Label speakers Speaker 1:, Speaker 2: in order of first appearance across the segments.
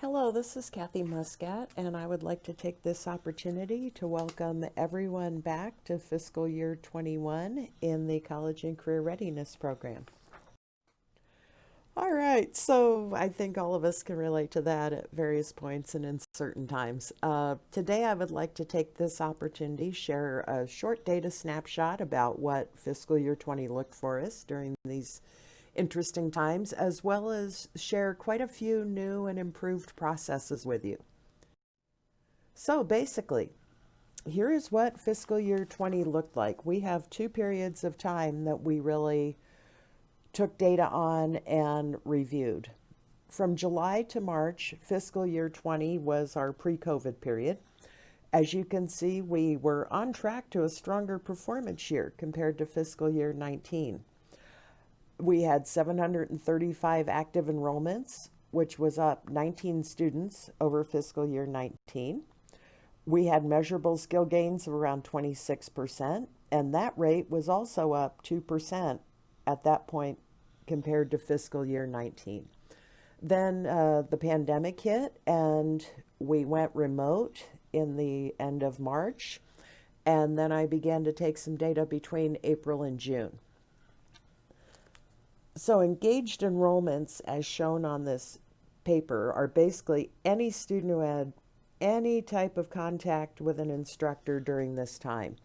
Speaker 1: Hello, this is Kathy Muscat, and I would like to take this opportunity to welcome everyone back to fiscal year 21 in the College and Career Readiness Program. All right, so I think all of us can relate to that at various points and in certain times. Today, I would like to take this opportunity, share a short data snapshot about what fiscal year 20 looked for us during these interesting times, as well as share quite a few new and improved processes with you. So basically, here is what fiscal year 20 looked like. We have two periods of time that we really took data on and reviewed. From July to March, fiscal year 20 was our pre-COVID period. As you can see, we were on track to a stronger performance year compared to fiscal year 19. We had 735 active enrollments, which was up 19 students over fiscal year 19. We had measurable skill gains of around 26%, and that rate was also up 2% at that point compared to fiscal year 19. Then the pandemic hit, and we went remote in the end of March, and then I began to take some data between April and June. So engaged enrollments, as shown on this paper, are basically any student who had any type of contact with an instructor during this time.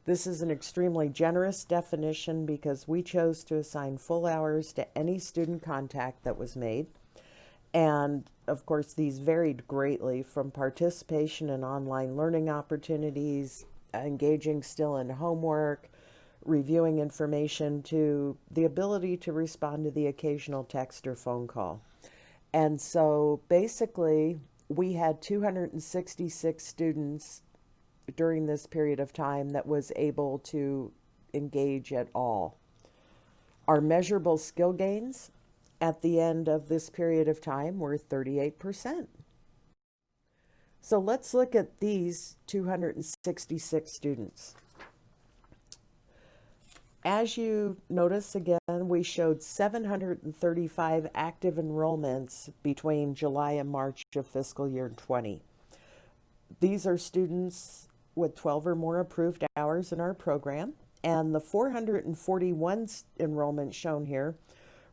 Speaker 1: This is an extremely generous definition because we chose to assign full hours to any student contact that was made. And of course, these varied greatly from participation in online learning opportunities, engaging still in homework, reviewing information, to the ability to respond to the occasional text or phone call. And so basically, we had 266 students during this period of time that was able to engage at all. Our measurable skill gains at the end of this period of time were 38%. So let's look at these 266 students. As you notice again, we showed 735 active enrollments between July and March of fiscal year 20. These are students with 12 or more approved hours in our program, and the 441 enrollment shown here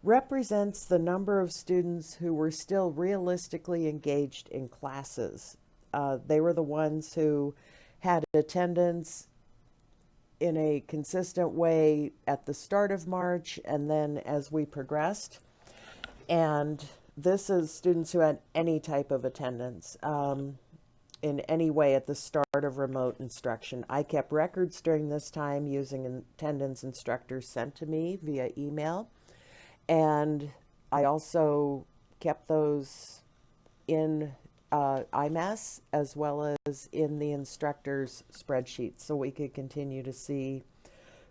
Speaker 1: represents the number of students who were still realistically engaged in classes. They were the ones who had attendance in a consistent way at the start of March and then as we progressed. And this is students who had any type of attendance in any way at the start of remote instruction. I kept records during this time using attendance instructors sent to me via email. And I also kept those in IMAS as well as in the instructor's spreadsheet so we could continue to see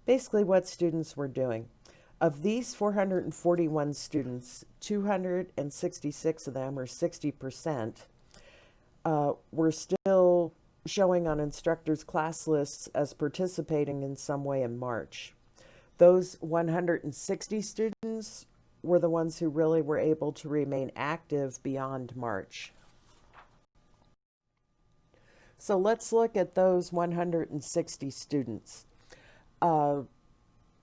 Speaker 1: basically what students were doing. Of these 441 students, 266 of them, or 60%, were still showing on instructors' class lists as participating in some way in March. Those 160 students were the ones who really were able to remain active beyond March. So let's look at those 160 students.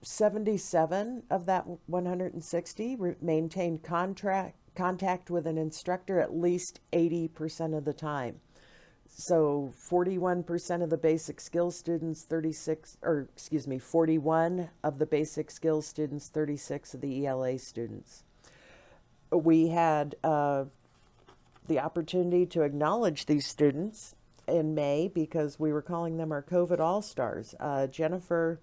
Speaker 1: 77 of that 160 maintained contact with an instructor at least 80% of the time. So 41% of the basic skills students, 41 of the basic skills students, 36 of the ELA students. We had the opportunity to acknowledge these students in May because we were calling them our COVID All-Stars. Jennifer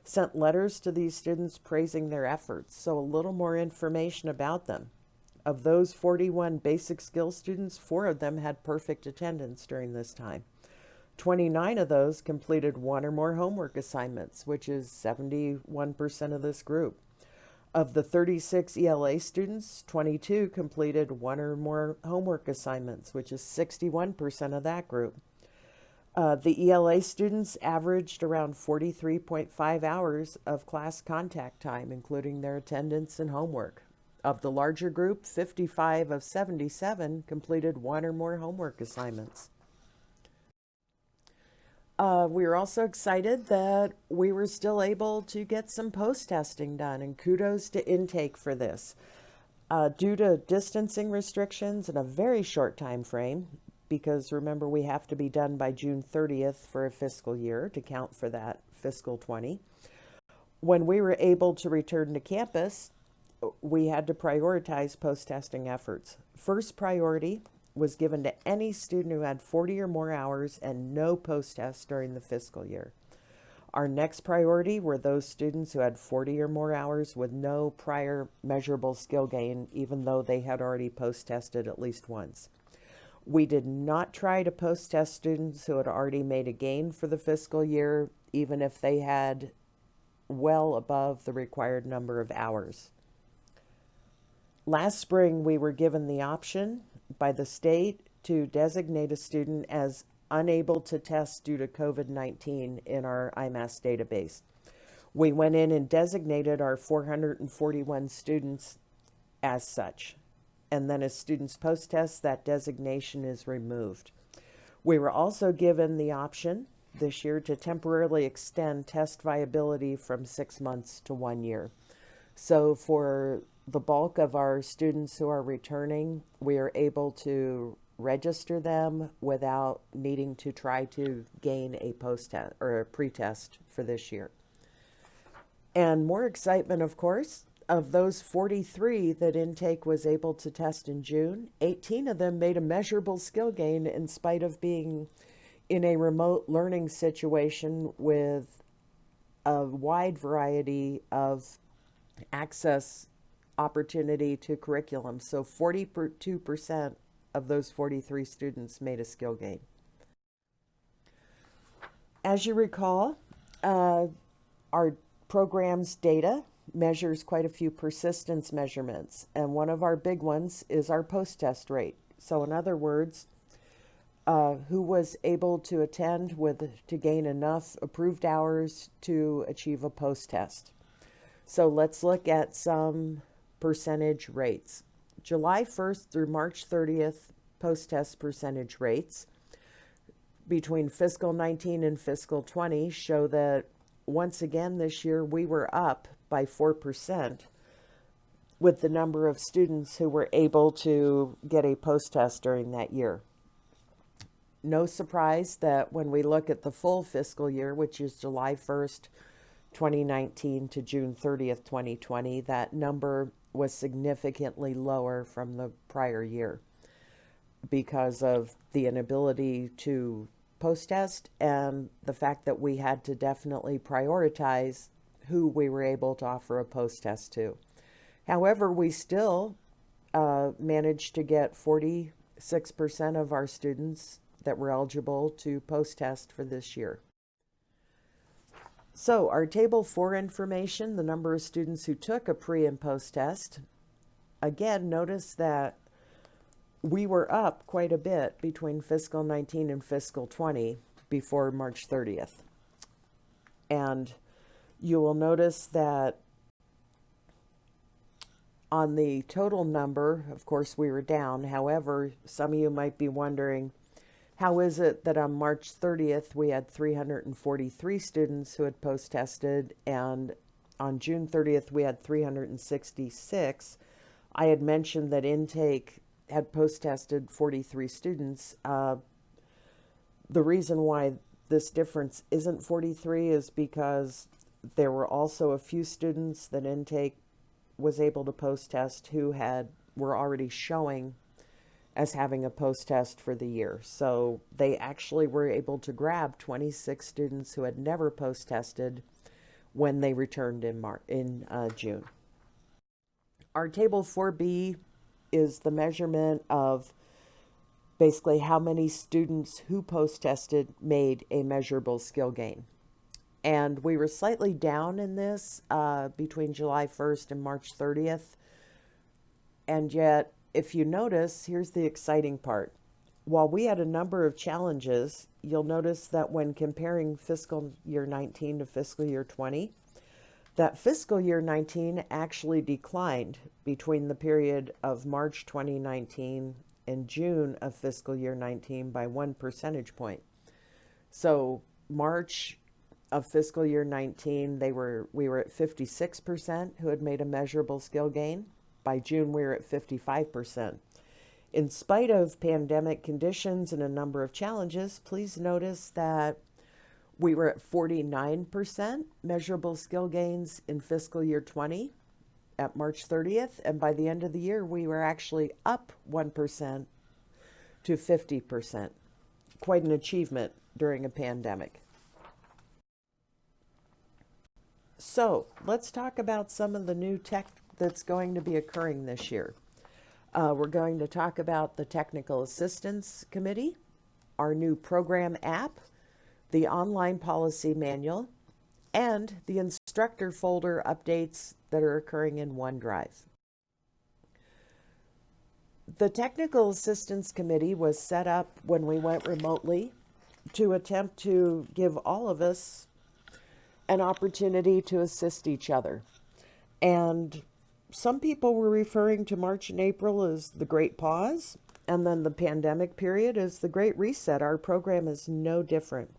Speaker 1: sent letters to these students praising their efforts, so a little more information about them. Of those 41 basic skills students, 4 of them had perfect attendance during this time. 29 of those completed 1 or more homework assignments, which is 71% of this group. Of the 36 ELA students, 22 completed 1 or more homework assignments, which is 61% of that group. The ELA students averaged around 43.5 hours of class contact time, including their attendance and homework. Of the larger group, 55 of 77 completed one or more homework assignments. We were also excited that we were still able to get some post-testing done, and kudos to intake for this. Due to distancing restrictions and a very short time frame, because remember we have to be done by June 30th for a fiscal year to count for that fiscal 20. When we were able to return to campus, we had to prioritize post-testing efforts. First priority was given to any student who had 40 or more hours and no post-test during the fiscal year. Our next priority were those students who had 40 or more hours with no prior measurable skill gain, even though they had already post-tested at least once. We did not try to post-test students who had already made a gain for the fiscal year, even if they had well above the required number of hours. Last spring, we were given the option by the state to designate a student as unable to test due to COVID-19 in our IMAS database. We went in and designated our 441 students as such. And then as students post-test, that designation is removed. We were also given the option this year to temporarily extend test viability from 6 months to 1 year. So for the bulk of our students who are returning, we are able to register them without needing to try to gain a post-test or a pre-test for this year. And more excitement, of course, of those 43 that intake was able to test in June, 18 of them made a measurable skill gain in spite of being in a remote learning situation with a wide variety of access opportunity to curriculum. So 42% of those 43 students made a skill gain. As you recall, our program's data measures quite a few persistence measurements, and one of our big ones is our post-test rate. So in other words, who was able to attend to gain enough approved hours to achieve a post-test. So let's look at some percentage rates. July 1st through March 30th post-test percentage rates between fiscal 19 and fiscal 20 show that once again this year we were up by 4% with the number of students who were able to get a post-test during that year. No surprise that when we look at the full fiscal year, which is July 1st, 2019 to June 30th, 2020, that number was significantly lower from the prior year because of the inability to post-test and the fact that we had to definitely prioritize who we were able to offer a post-test to. However, we still managed to get 46% of our students that were eligible to post-test for this year. So our table 4 information, the number of students who took a pre and post-test, again, notice that we were up quite a bit between fiscal 19 and fiscal 20 before March 30th. And you will notice that on the total number, of course, we were down. However, some of you might be wondering, how is it that on March 30th we had 343 students who had post-tested, and on June 30th we had 366? I had mentioned that intake had post-tested 43 students. The reason why this difference isn't 43 is because there were also a few students that intake was able to post-test who were already showing as having a post-test for the year. So they actually were able to grab 26 students who had never post-tested when they returned in June. Our table 4B is the measurement of basically how many students who post-tested made a measurable skill gain. And we were slightly down in this between July 1st and March 30th. And yet, if you notice, here's the exciting part. While we had a number of challenges, you'll notice that when comparing fiscal year 19 to fiscal year 20, that fiscal year 19 actually declined between the period of March 2019 and June of fiscal year 19 by 1 percentage point. So March of fiscal year 19, we were at 56% who had made a measurable skill gain. By June, we were at 55%. In spite of pandemic conditions and a number of challenges, please notice that we were at 49% measurable skill gains in fiscal year 20 at March 30th, and by the end of the year, we were actually up 1% to 50%. Quite an achievement during a pandemic. So let's talk about some of the new tech that's going to be occurring this year. We're going to talk about the Technical Assistance Committee, our new program app, the online policy manual, and the instructor folder updates that are occurring in OneDrive. The Technical Assistance Committee was set up when we went remotely to attempt to give all of us an opportunity to assist each other. And some people were referring to March and April as the Great Pause, and then the pandemic period as the Great Reset. Our program is no different.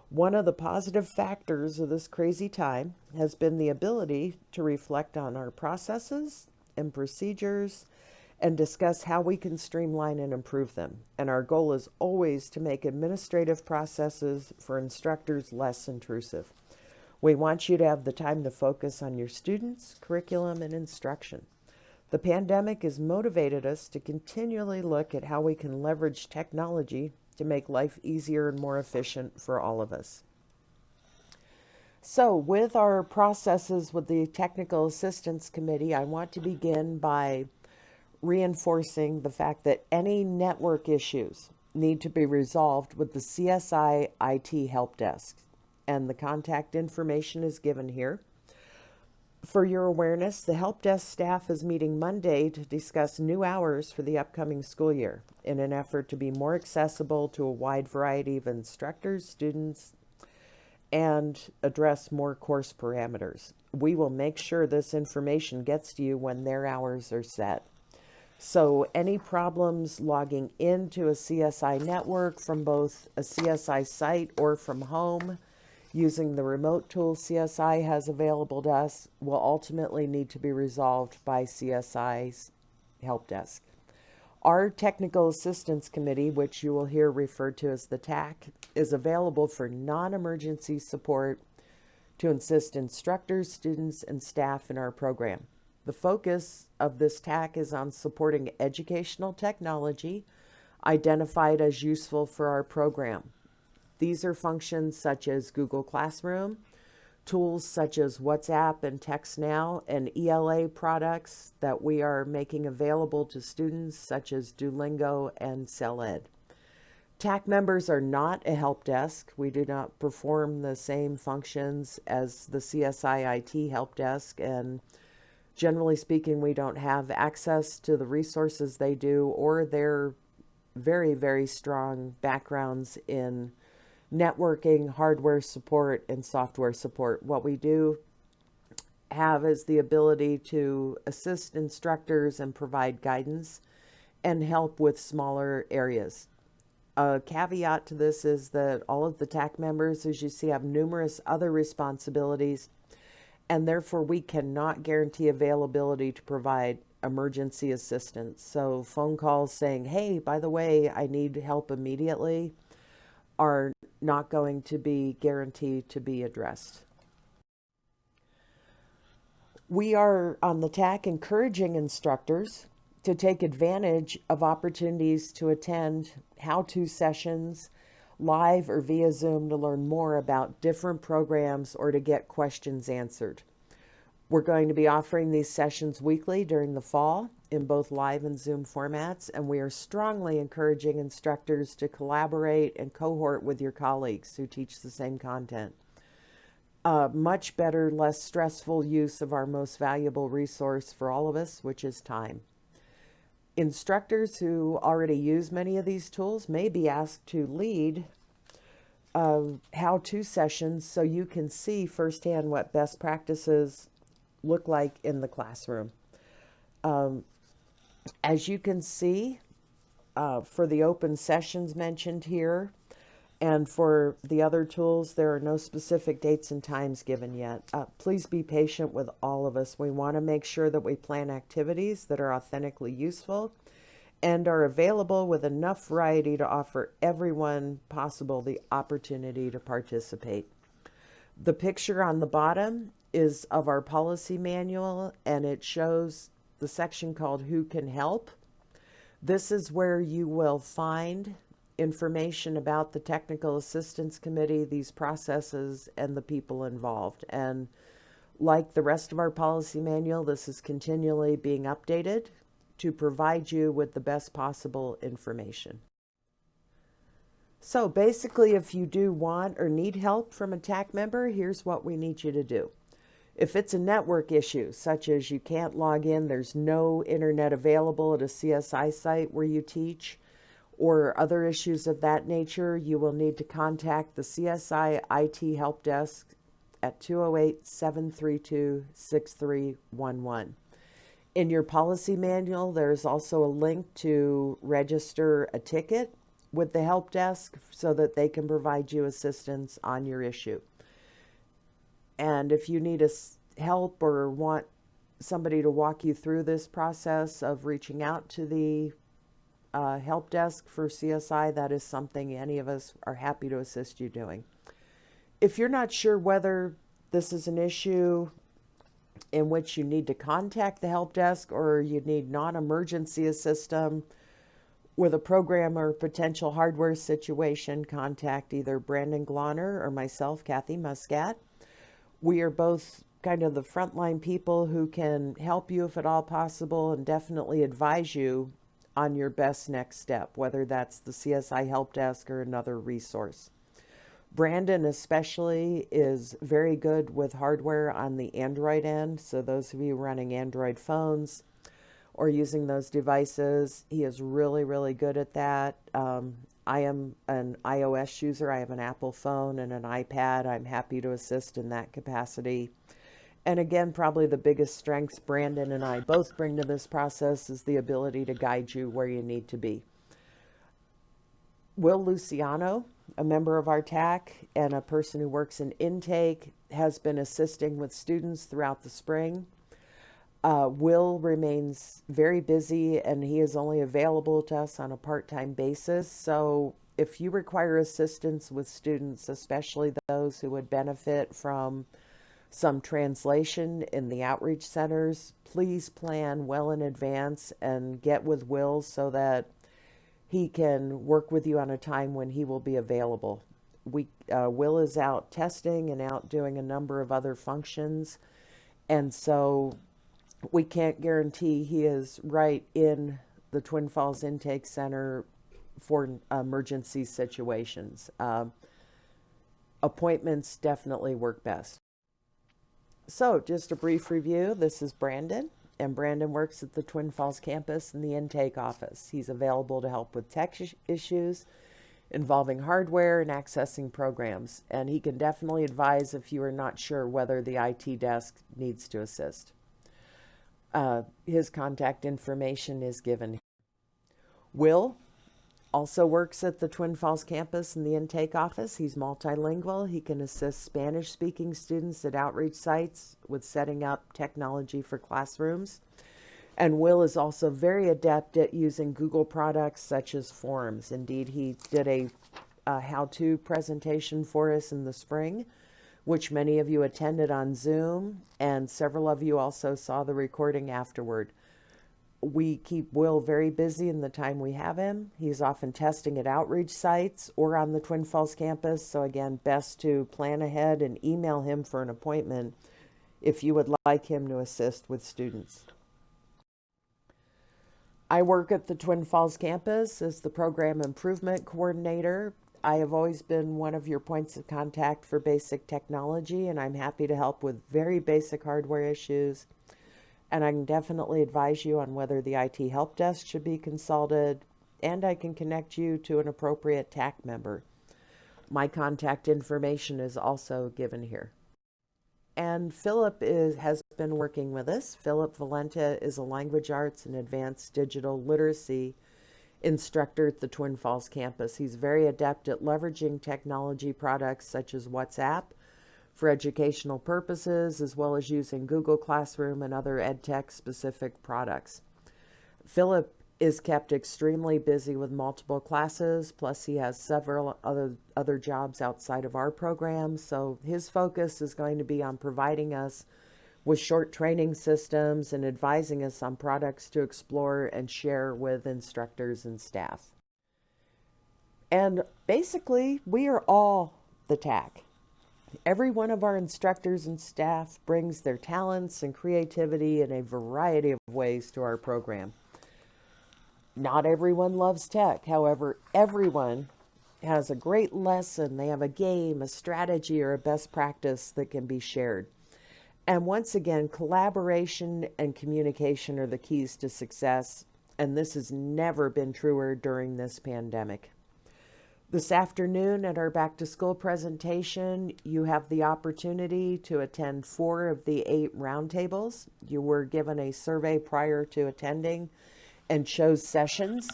Speaker 1: One of the positive factors of this crazy time has been the ability to reflect on our processes and procedures and discuss how we can streamline and improve them. And our goal is always to make administrative processes for instructors less intrusive. We want you to have the time to focus on your students, curriculum, and instruction. The pandemic has motivated us to continually look at how we can leverage technology to make life easier and more efficient for all of us. So with our processes with the Technical Assistance Committee, I want to begin by reinforcing the fact that any network issues need to be resolved with the CSI IT Help Desk, and the contact information is given here. For your awareness, the Help Desk staff is meeting Monday to discuss new hours for the upcoming school year in an effort to be more accessible to a wide variety of instructors, students, and address more course parameters. We will make sure this information gets to you when their hours are set. So any problems logging into a CSI network from both a CSI site or from home using the remote tool CSI has available to us will ultimately need to be resolved by CSI's help desk. Our Technical Assistance Committee, which you will hear referred to as the TAC, is available for non-emergency support to assist instructors, students, and staff in our program. The focus of this TAC is on supporting educational technology identified as useful for our program. These are functions such as Google Classroom, tools such as WhatsApp and TextNow, and ELA products that we are making available to students such as Duolingo and CellEd. TAC members are not a help desk. We do not perform the same functions as the CSI IT help desk, and generally speaking, we don't have access to the resources they do or their very, very strong backgrounds in networking, hardware support, and software support. What we do have is the ability to assist instructors and provide guidance and help with smaller areas. A caveat to this is that all of the TAC members, as you see, have numerous other responsibilities, and therefore we cannot guarantee availability to provide emergency assistance. So phone calls saying, hey, by the way, I need help immediately, are not going to be guaranteed to be addressed. We are on the TAC encouraging instructors to take advantage of opportunities to attend how-to sessions live or via Zoom to learn more about different programs or to get questions answered. We're going to be offering these sessions weekly during the fall in both live and Zoom formats, and we are strongly encouraging instructors to collaborate and cohort with your colleagues who teach the same content. Much better, less stressful use of our most valuable resource for all of us, which is time. Instructors who already use many of these tools may be asked to lead how-to sessions so you can see firsthand what best practices look like in the classroom. As you can see, for the open sessions mentioned here, and for the other tools, there are no specific dates and times given yet. Please be patient with all of us. We want to make sure that we plan activities that are authentically useful and are available with enough variety to offer everyone possible the opportunity to participate. The picture on the bottom is of our policy manual, and it shows the section called Who Can Help. This is where you will find information about the Technical Assistance Committee, these processes, and the people involved. And like the rest of our policy manual, this is continually being updated to provide you with the best possible information. So basically, if you do want or need help from a TAC member, here's what we need you to do. If it's a network issue, such as you can't log in, there's no internet available at a CSI site where you teach, or other issues of that nature, you will need to contact the CSI IT Help Desk at 208-732-6311. In your policy manual, there's also a link to register a ticket with the help desk so that they can provide you assistance on your issue. And if you need help or want somebody to walk you through this process of reaching out to the help desk for CSI, that is something any of us are happy to assist you doing. If you're not sure whether this is an issue in which you need to contact the help desk or you need non-emergency assistance with a program or potential hardware situation, contact either Brandon Glonner or myself, Kathy Muscat. We are both kind of the frontline people who can help you if at all possible and definitely advise you on your best next step, whether that's the CSI help desk or another resource. Brandon especially is very good with hardware on the Android end. So those of you running Android phones or using those devices, he is really, really good at that. I am an iOS user. I have an Apple phone and an iPad. I'm happy to assist in that capacity. And again, probably the biggest strengths Brandon and I both bring to this process is the ability to guide you where you need to be. Will Luciano, a member of our TAC and a person who works in intake, has been assisting with students throughout the spring. Will remains very busy and he is only available to us on a part-time basis. So if you require assistance with students, especially those who would benefit from some translation in the outreach centers, please plan well in advance and get with Will so that he can work with you on a time when he will be available. Will is out testing and out doing a number of other functions, and so we can't guarantee he is right in the Twin Falls Intake Center for emergency situations. Appointments definitely work best. So just a brief review. This is Brandon, and Brandon works at the Twin Falls campus in the intake office. He's available to help with tech issues involving hardware and accessing programs, and he can definitely advise if you are not sure whether the IT desk needs to assist. His contact information is given. Will also works at the Twin Falls campus in the intake office. He's multilingual. He can assist Spanish-speaking students at outreach sites with setting up technology for classrooms. And Will is also very adept at using Google products such as Forms. Indeed, he did a how-to presentation for us in the spring, which many of you attended on Zoom, and several of you also saw the recording afterward. We keep Will very busy in the time we have him. He's often testing at outreach sites or on the Twin Falls campus. So again, best to plan ahead and email him for an appointment if you would like him to assist with students. I work at the Twin Falls campus as the Program Improvement Coordinator. I have always been one of your points of contact for basic technology, and I'm happy to help with very basic hardware issues. And I can definitely advise you on whether the IT help desk should be consulted, and I can connect you to an appropriate TAC member. My contact information is also given here. And Philip has been working with us. Philip Valenta is a language arts and advanced digital literacy instructor at the Twin Falls campus. He's very adept at leveraging technology products such as WhatsApp for educational purposes, as well as using Google Classroom and other EdTech specific products. Philip is kept extremely busy with multiple classes, plus he has several other jobs outside of our program, so his focus is going to be on providing us with short training systems and advising us on products to explore and share with instructors and staff. And basically, we are all the TAC. Every one of our instructors and staff brings their talents and creativity in a variety of ways to our program. Not everyone loves tech. However, everyone has a great lesson. They have a game, a strategy, or a best practice that can be shared. And once again, collaboration and communication are the keys to success. And this has never been truer during this pandemic. This afternoon at our back to school presentation, you have the opportunity to attend 4 of the 8 roundtables. You were given a survey prior to attending and chose sessions.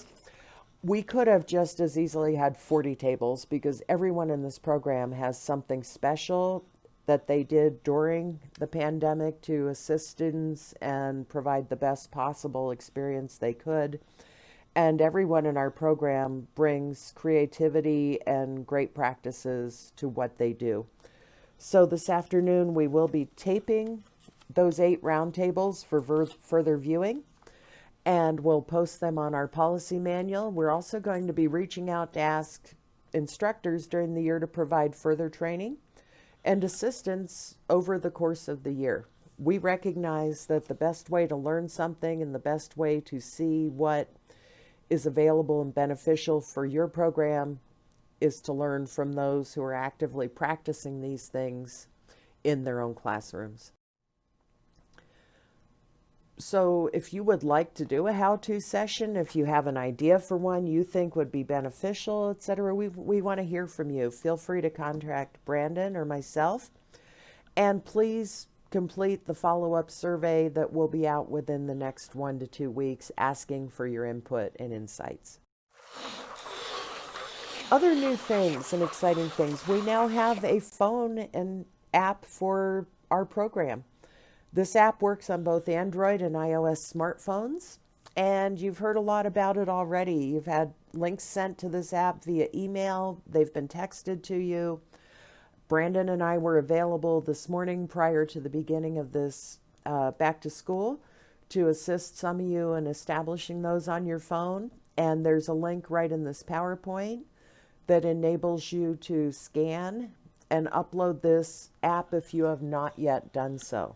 Speaker 1: We could have just as easily had 40 tables because everyone in this program has something special that they did during the pandemic to assist students and provide the best possible experience they could. And everyone in our program brings creativity and great practices to what they do. So this afternoon we will be taping those 8 roundtables for further viewing, and we'll post them on our policy manual. We're also going to be reaching out to ask instructors during the year to provide further training and assistance over the course of the year. We recognize that the best way to learn something and the best way to see what is available and beneficial for your program is to learn from those who are actively practicing these things in their own classrooms. So if you would like to do a how-to session, if you have an idea for one you think would be beneficial, etc., we want to hear from you. Feel free to contact Brandon or myself, and please complete the follow-up survey that will be out within the next 1 to 2 weeks, asking for your input and insights. Other new things and exciting things. We now have a phone and app for our program. This app works on both Android and iOS smartphones, and you've heard a lot about it already. You've had links sent to this app via email. They've been texted to you. Brandon and I were available this morning prior to the beginning of this back to school to assist some of you in establishing those on your phone. And there's a link right in this PowerPoint that enables you to scan and upload this app if you have not yet done so.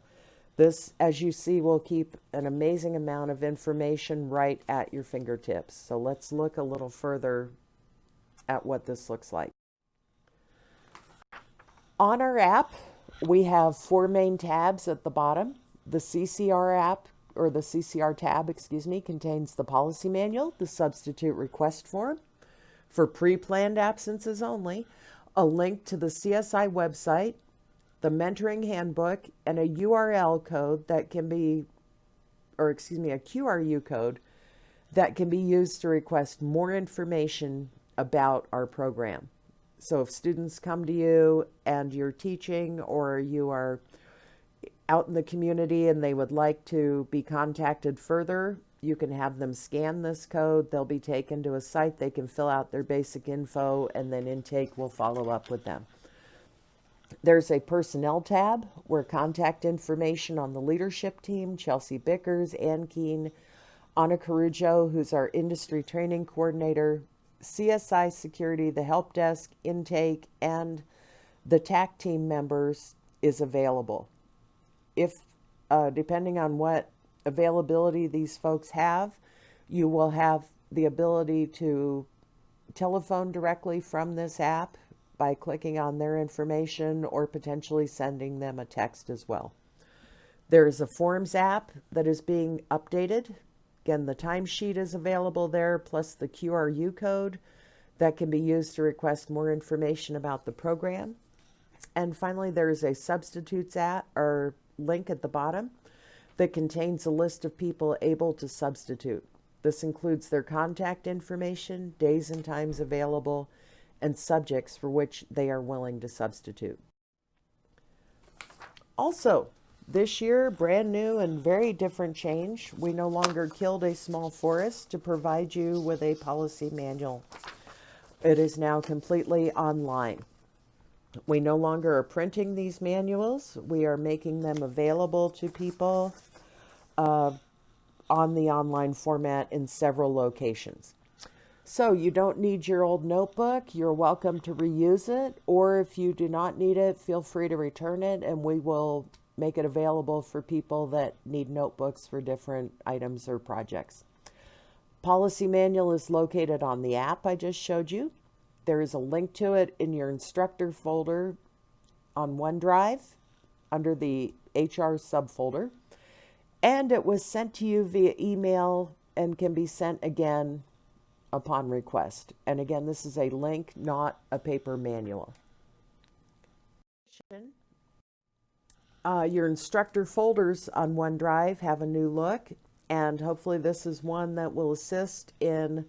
Speaker 1: This, as you see, will keep an amazing amount of information right at your fingertips. So let's look a little further at what this looks like. On our app, we have 4 main tabs at the bottom. The CCR app, or the CCR tab, excuse me, contains the policy manual, the substitute request form for pre-planned absences only, a link to the CSI website, the mentoring handbook, and a URL code that can be, a QRU code that can be used to request more information about our program. So if students come to you and you're teaching, or you are out in the community and they would like to be contacted further, you can have them scan this code. They'll be taken to a site. They can fill out their basic info, and then intake will follow up with them. There's a personnel tab where contact information on the leadership team, Chelsea Bickers, Ann Keene, Anna Carujo, who's our industry training coordinator, CSI security, the help desk, intake, and the TAC team members is available. If, depending on what availability these folks have, you will have the ability to telephone directly from this app by clicking on their information or potentially sending them a text as well. There is a Forms app that is being updated. Again, the timesheet is available there, plus the QRU code that can be used to request more information about the program. And finally, there's a substitutes at or link at the bottom that contains a list of people able to substitute. This includes their contact information, days and times available, and subjects for which they are willing to substitute. Also, this year, brand new and very different change, we no longer killed a small forest to provide you with a policy manual. It is now completely online. We no longer are printing these manuals. We are making them available to people on the online format in several locations. So you don't need your old notebook. You're welcome to reuse it, or if you do not need it, feel free to return it, and we will make it available for people that need notebooks for different items or projects. Policy manual is located on the app I just showed you. There is a link to it in your instructor folder on OneDrive under the HR subfolder. And it was sent to you via email and can be sent again upon request. And again, this is a link, not a paper manual. Your instructor folders on OneDrive have a new look, and hopefully this is one that will assist in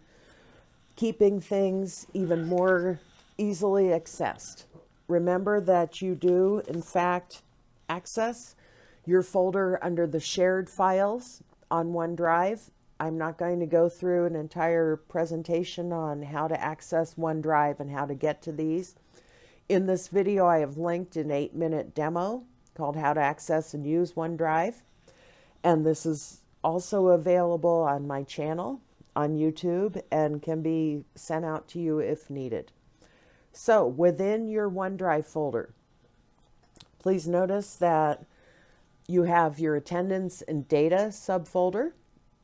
Speaker 1: keeping things even more easily accessed. Remember that you do, in fact, access your folder under the shared files on OneDrive. I'm not going to go through an entire presentation on how to access OneDrive and how to get to these. In this video, I have linked an 8-minute demo called How to Access and Use OneDrive. And this is also available on my channel on YouTube and can be sent out to you if needed. So within your OneDrive folder, please notice that you have your attendance and data subfolder.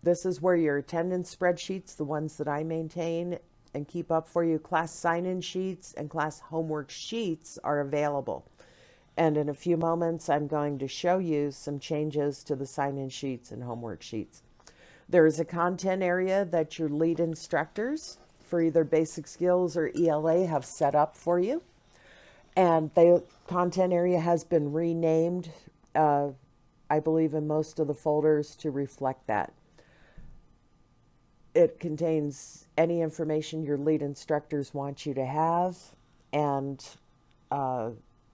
Speaker 1: This is where your attendance spreadsheets, the ones that I maintain and keep up for you, class sign-in sheets and class homework sheets are available. And in a few moments, I'm going to show you some changes to the sign-in sheets and homework sheets. There is a content area that your lead instructors for either basic skills or ELA have set up for you. And the content area has been renamed, I believe, in most of the folders to reflect that. It contains any information your lead instructors want you to have and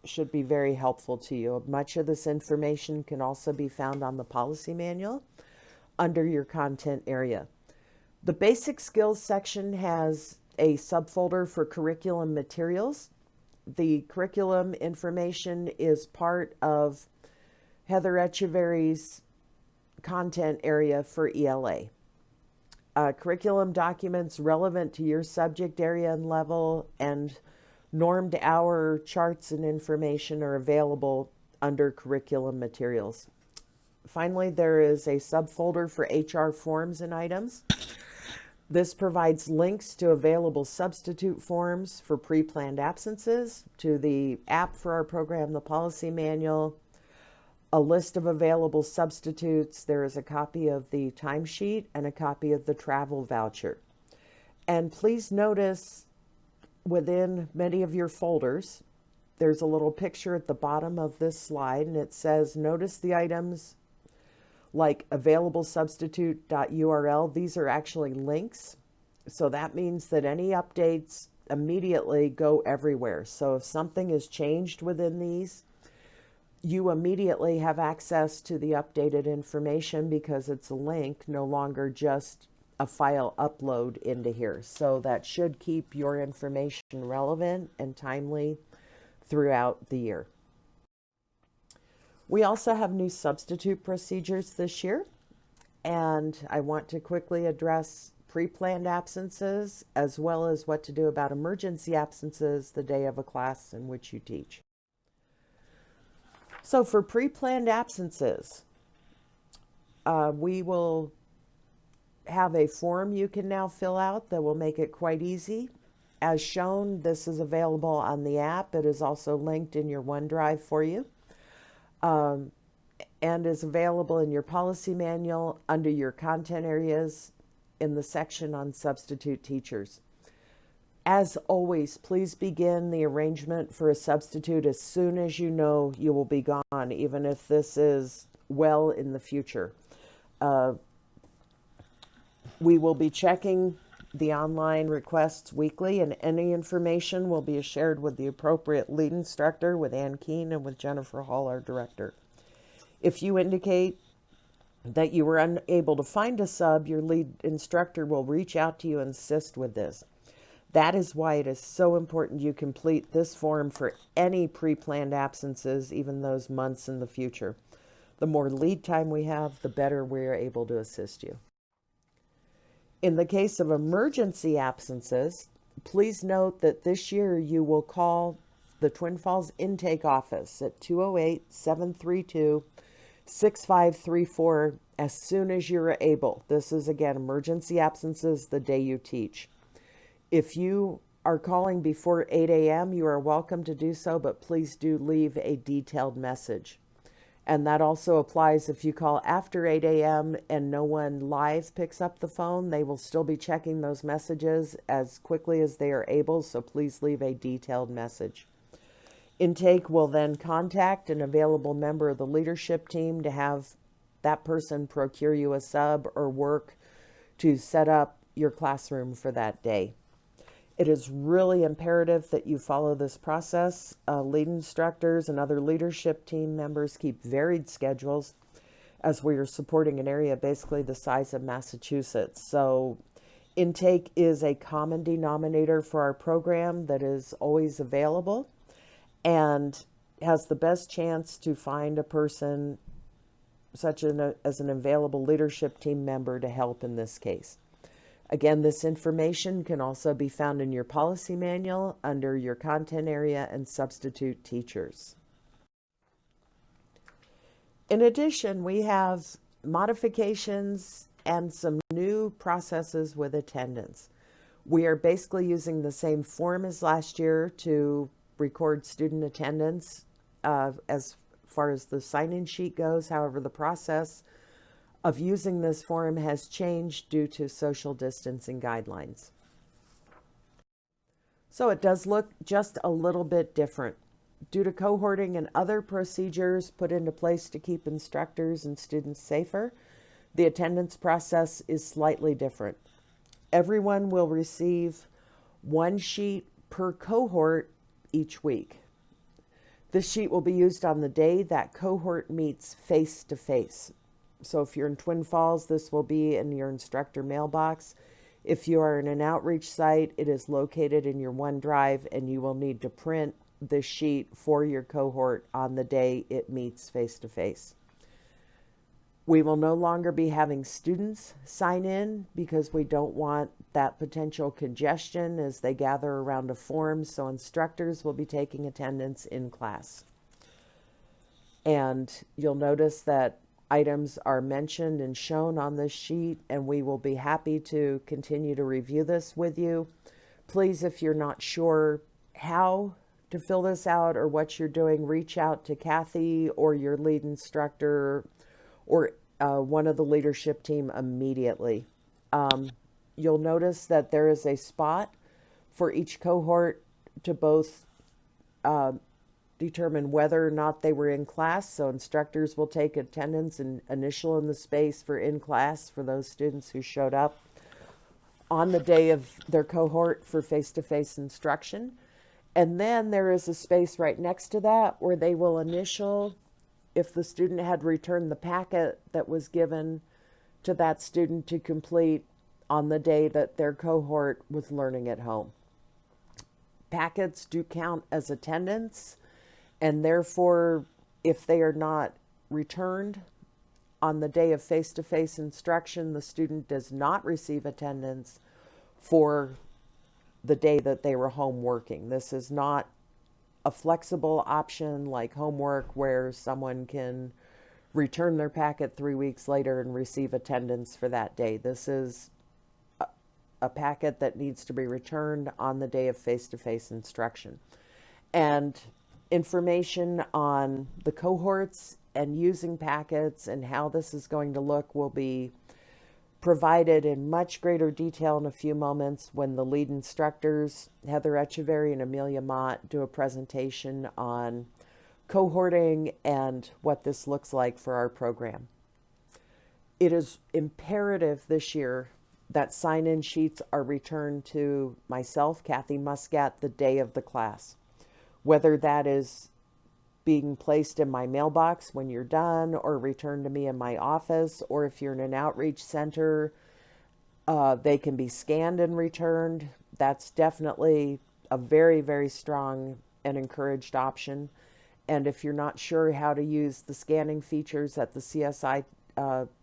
Speaker 1: should be very helpful to you. Much of this information can also be found on the policy manual under your content area. The basic skills section has a subfolder for curriculum materials. The curriculum information is part of Heather Echeverry's content area for ELA. Curriculum documents relevant to your subject area and level and normed hour charts and information are available under curriculum materials. Finally, there is a subfolder for HR forms and items. This provides links to available substitute forms for pre-planned absences, to the app for our program, the policy manual, a list of available substitutes. There is a copy of the timesheet and a copy of the travel voucher. And please notice within many of your folders, there's a little picture at the bottom of this slide, and it says, notice the items like available substitute.url. These are actually links. So that means that any updates immediately go everywhere. So if something is changed within these, you immediately have access to the updated information because it's a link, no longer just a file upload into here. So that should keep your information relevant and timely throughout the year. We also have new substitute procedures this year, and I want to quickly address pre-planned absences as well as what to do about emergency absences the day of a class in which you teach. So for pre-planned absences, we will have a form you can now fill out that will make it quite easy. As shown, this is available on the app. It is also linked in your OneDrive for you. And is available in your policy manual under your content areas in the section on substitute teachers. As always, please begin the arrangement for a substitute as soon as you know you will be gone, even if this is well in the future. We will be checking the online requests weekly, and any information will be shared with the appropriate lead instructor, with Ann Keene and with Jennifer Hall, our director. If you indicate that you were unable to find a sub, your lead instructor will reach out to you and assist with this. That is why it is so important you complete this form for any pre-planned absences, even those months in the future. The more lead time we have, the better we're able to assist you. In the case of emergency absences, please note that this year you will call the Twin Falls intake office at 208-732-6534 as soon as you're able. This is, again, emergency absences the day you teach. If you are calling before 8 a.m., you are welcome to do so, but please do leave a detailed message. And that also applies if you call after 8 a.m. and no one live picks up the phone. They will still be checking those messages as quickly as they are able, so please leave a detailed message. Intake will then contact an available member of the leadership team to have that person procure you a sub or work to set up your classroom for that day. It is really imperative that you follow this process. Lead instructors and other leadership team members keep varied schedules as we are supporting an area basically the size of Massachusetts. So intake is a common denominator for our program that is always available and has the best chance to find a person such as an available leadership team member to help in this case. Again, this information can also be found in your policy manual under your content area and substitute teachers. In addition, we have modifications and some new processes with attendance. We are basically using the same form as last year to record student attendance as far as the sign-in sheet goes. However, the process of using this form has changed due to social distancing guidelines. So it does look just a little bit different. Due to cohorting and other procedures put into place to keep instructors and students safer, the attendance process is slightly different. Everyone will receive one sheet per cohort each week. This sheet will be used on the day that cohort meets face-to-face. So if you're in Twin Falls, this will be in your instructor mailbox. If you are in an outreach site, it is located in your OneDrive, and you will need to print the sheet for your cohort on the day it meets face-to-face. We will no longer be having students sign in because we don't want that potential congestion as they gather around a form, so instructors will be taking attendance in class. And you'll notice that items are mentioned and shown on this sheet, and we will be happy to continue to review this with you. Please, if you're not sure how to fill this out or what you're doing, reach out to Kathy or your lead instructor or one of the leadership team immediately. You'll notice that there is a spot for each cohort to both determine whether or not they were in class. So instructors will take attendance and initial in the space for in class for those students who showed up on the day of their cohort for face-to-face instruction. And then there is a space right next to that where they will initial if the student had returned the packet that was given to that student to complete on the day that their cohort was learning at home. Packets do count as attendance, and therefore, if they are not returned on the day of face-to-face instruction, the student does not receive attendance for the day that they were home working. This is not a flexible option like homework where someone can return their packet 3 weeks later and receive attendance for that day. This is a packet that needs to be returned on the day of face-to-face instruction. And information on the cohorts and using packets and how this is going to look will be provided in much greater detail in a few moments when the lead instructors, Heather Echeverry and Amelia Mott, do a presentation on cohorting and what this looks like for our program. It is imperative this year that sign-in sheets are returned to myself, Kathy Muscat, the day of the class. Whether that is being placed in my mailbox when you're done or returned to me in my office, or if you're in an outreach center, they can be scanned and returned. That's definitely a very, very strong and encouraged option. And if you're not sure how to use the scanning features at the CSI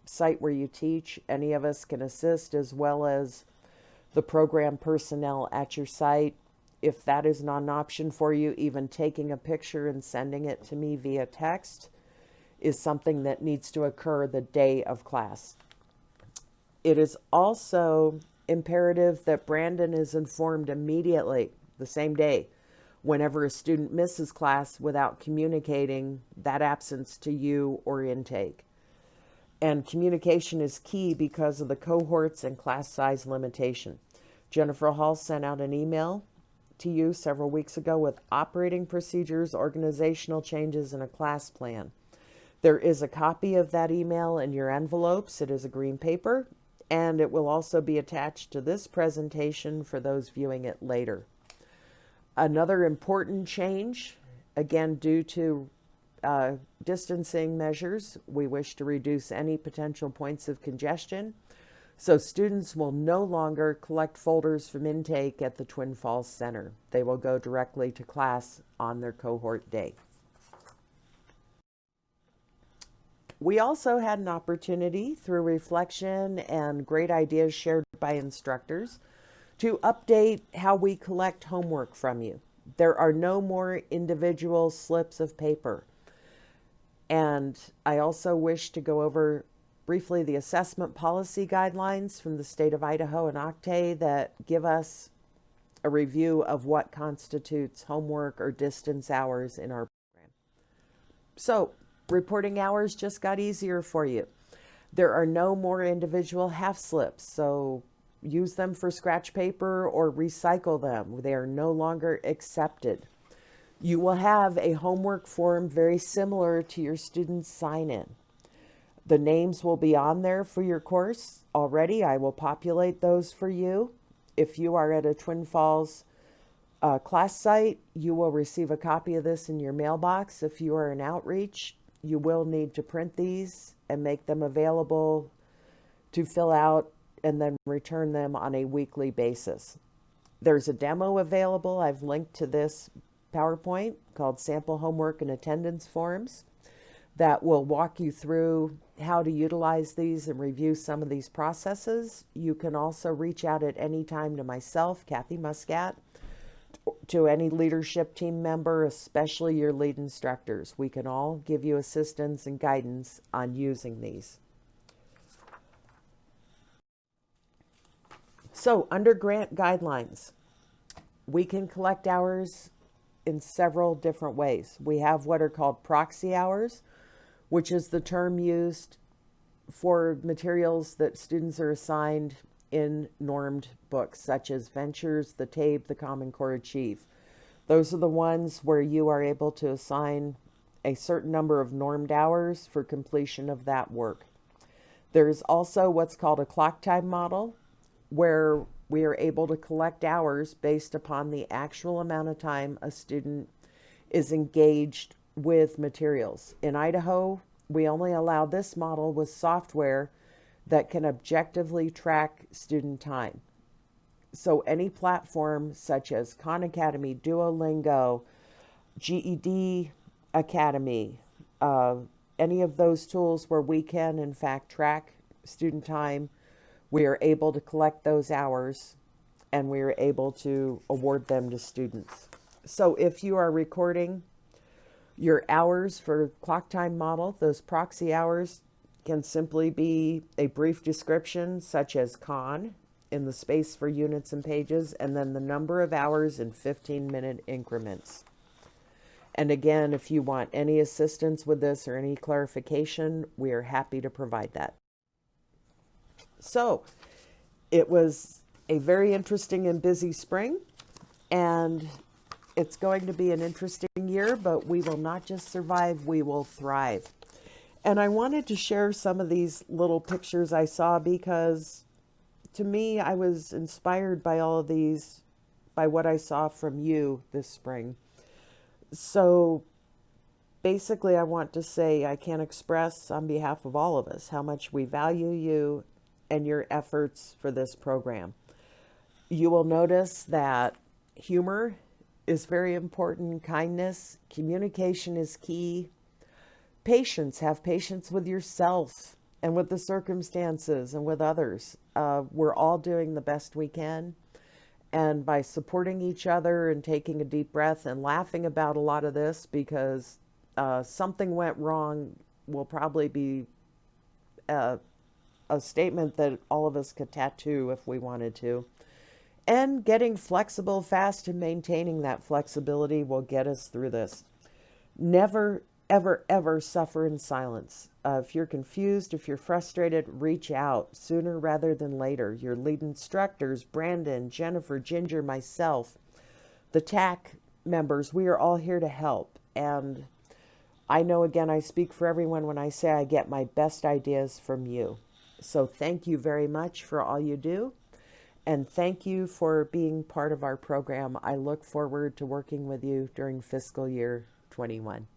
Speaker 1: site where you teach, any of us can assist, as well as the program personnel at your site. If that is not an option for you, even taking a picture and sending it to me via text is something that needs to occur the day of class. It is also imperative that Brandon is informed immediately, the same day, whenever a student misses class without communicating that absence to you or intake. And communication is key because of the cohorts and class size limitation. Jennifer Hall sent out an email to you several weeks ago with operating procedures, organizational changes, and a class plan. There is a copy of that email in your envelopes. It is a green paper, and it will also be attached to this presentation for those viewing it later. Another important change, again due to distancing measures, we wish to reduce any potential points of congestion. So students will no longer collect folders from intake at the Twin Falls Center. They will go directly to class on their cohort day. We also had an opportunity through reflection and great ideas shared by instructors to update how we collect homework from you. There are no more individual slips of paper. And I also wish to go over briefly the assessment policy guidelines from the state of Idaho and Octay that give us a review of what constitutes homework or distance hours in our program. So, reporting hours just got easier for you. There are no more individual half slips, so use them for scratch paper or recycle them. They are no longer accepted. You will have a homework form very similar to your students' sign-in. The names will be on there for your course already. I will populate those for you. If you are at a Twin Falls class site, you will receive a copy of this in your mailbox. If you are in outreach, you will need to print these and make them available to fill out and then return them on a weekly basis. There's a demo available. I've linked to this PowerPoint called Sample Homework and Attendance Forms that will walk you through how to utilize these and review some of these processes. You can also reach out at any time to myself, Kathy Muscat, to any leadership team member, especially your lead instructors. We can all give you assistance and guidance on using these. So under grant guidelines, we can collect hours in several different ways. We have what are called proxy hours, which is the term used for materials that students are assigned in normed books, such as Ventures, the TABE, the Common Core Achieve. Those are the ones where you are able to assign a certain number of normed hours for completion of that work. There's also what's called a clock time model, where we are able to collect hours based upon the actual amount of time a student is engaged with materials. In Idaho, we only allow this model with software that can objectively track student time. So any platform such as Khan Academy, Duolingo, GED Academy, any of those tools where we can in fact track student time, we are able to collect those hours and we are able to award them to students. So if you are recording your hours for clock time model, those proxy hours can simply be a brief description such as con in the space for units and pages, and then the number of hours in 15-minute increments. And again, if you want any assistance with this or any clarification, we are happy to provide that. So it was a very interesting and busy spring, and it's going to be an interesting year, but we will not just survive, we will thrive. And I wanted to share some of these little pictures I saw because to me, I was inspired by all of these, by what I saw from you this spring. So basically, I want to say I can't express on behalf of all of us how much we value you and your efforts for this program. You will notice that humor is very important, kindness, communication is key, patience, have patience with yourself and with the circumstances and with others. We're all doing the best we can. And by supporting each other and taking a deep breath and laughing about a lot of this, because something went wrong will probably be a statement that all of us could tattoo if we wanted to. And getting flexible fast and maintaining that flexibility will get us through this. Never, ever, ever suffer in silence. If you're confused, if you're frustrated, reach out sooner rather than later. Your lead instructors, Brandon, Jennifer, Ginger, myself, the TAC members, we are all here to help. And I know, again, I speak for everyone when I say I get my best ideas from you. So thank you very much for all you do. And thank you for being part of our program. I look forward to working with you during fiscal year 21.